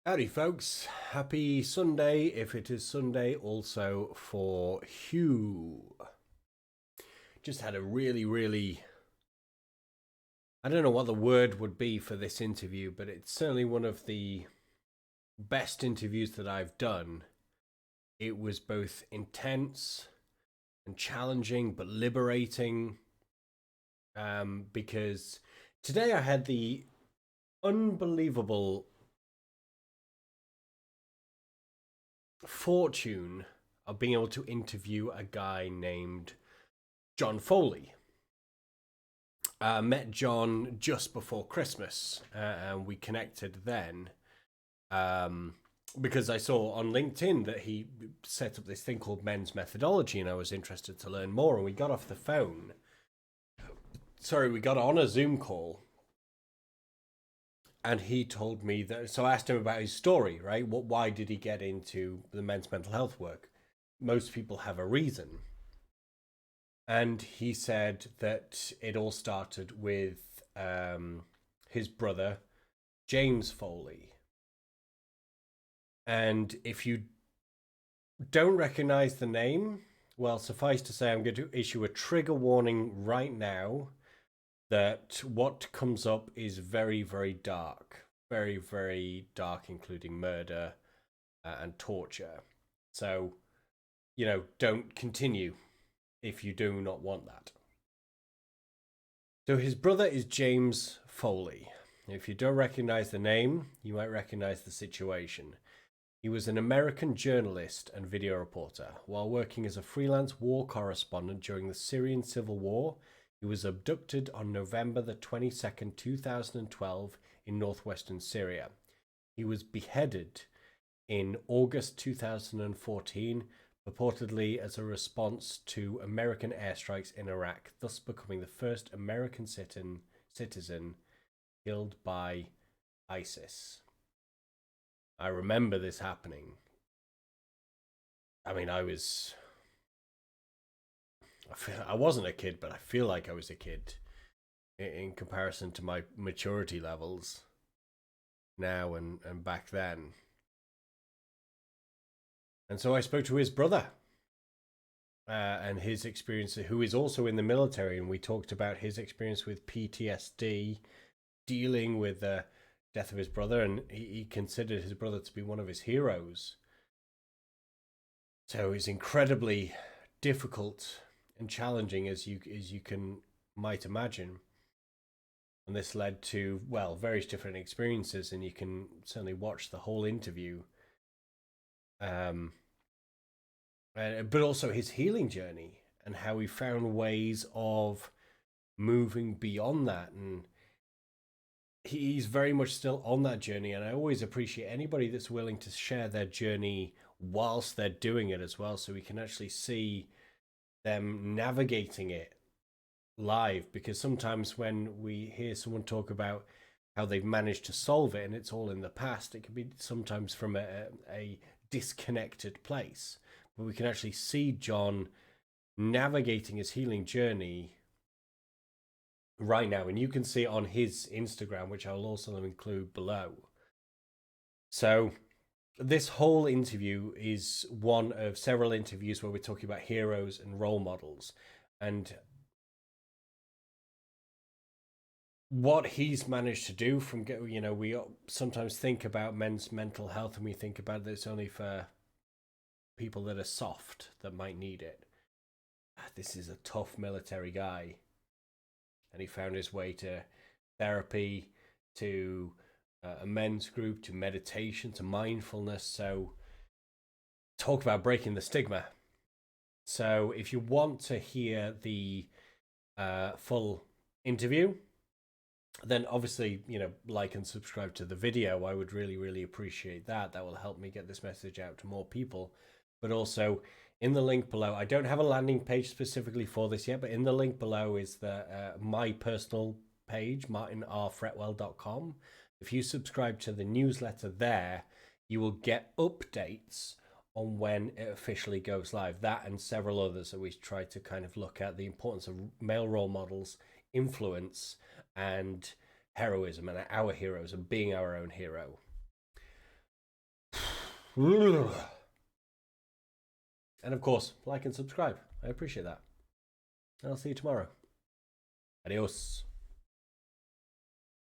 Howdy, folks. Happy Sunday, if it is Sunday, also for Hugh. Just had a really, I don't know what the word would be for this interview, but it's certainly one of the best interviews that I've done. It was both intense and challenging, but liberating. Because today I had the unbelievable fortune of being able to interview a guy named John Foley. Met John just before Christmas, and we connected then because I saw on LinkedIn that he set up this thing called Men's Methodology, and I was interested to learn more. And we got off the phone. Sorry, we got on a Zoom call, and he told me that. So I asked him about his story, right? Why did he get into the men's mental health work? Most people have a reason. And he said that it all started with his brother, James Foley. And if you don't recognize the name, well, suffice to say, I'm going to issue a trigger warning right now that what comes up is very dark. Very dark, including murder and torture. So, don't continue if you do not want that. So his brother is James Foley. If you don't recognize the name, you might recognize the situation. He was an American journalist and video reporter. While working as a freelance war correspondent during the Syrian civil war, he was abducted on November the 22nd, 2012 in northwestern Syria. He was beheaded in August 2014, purportedly as a response to American airstrikes in Iraq, thus becoming the first American citizen killed by ISIS. I remember this happening. I mean, I wasn't a kid, but I feel like I was a kid in comparison to my maturity levels now and back then. And so I spoke to his brother and his experience, who is also in the military, and we talked about his experience with PTSD, dealing with the death of his brother, and he considered his brother to be one of his heroes. So it's incredibly difficult and challenging, as you might imagine. And this led to, well, various different experiences, and you can certainly watch the whole interview. But also his healing journey and how he found ways of moving beyond that. And he's very much still on that journey. And I always appreciate anybody that's willing to share their journey whilst they're doing it as well, so we can actually see them navigating it live. Because sometimes when we hear someone talk about how they've managed to solve it and it's all in the past, it can be sometimes from a disconnected place. But we can actually see John navigating his healing journey right now. And you can see it on his Instagram, which I'll also include below. So this whole interview is one of several interviews where we're talking about heroes and role models. And what he's managed to do from, we sometimes think about men's mental health and we think about this only for people that are soft, that might need it. This is a tough military guy, and he found his way to therapy, to a men's group, to meditation, to mindfulness. So talk about breaking the stigma. So if you want to hear the full interview, then obviously, like and subscribe to the video. I would really appreciate that. That will help me get this message out to more people. But also in the link below, I don't have a landing page specifically for this yet, but in the link below is the my personal page, martinrfretwell.com. If you subscribe to the newsletter there, you will get updates on when it officially goes live. That and several others that we try to kind of look at the importance of male role models, influence, and heroism, and our heroes, and being our own hero. And of course, like and subscribe. I appreciate that. And I'll see you tomorrow. Adios.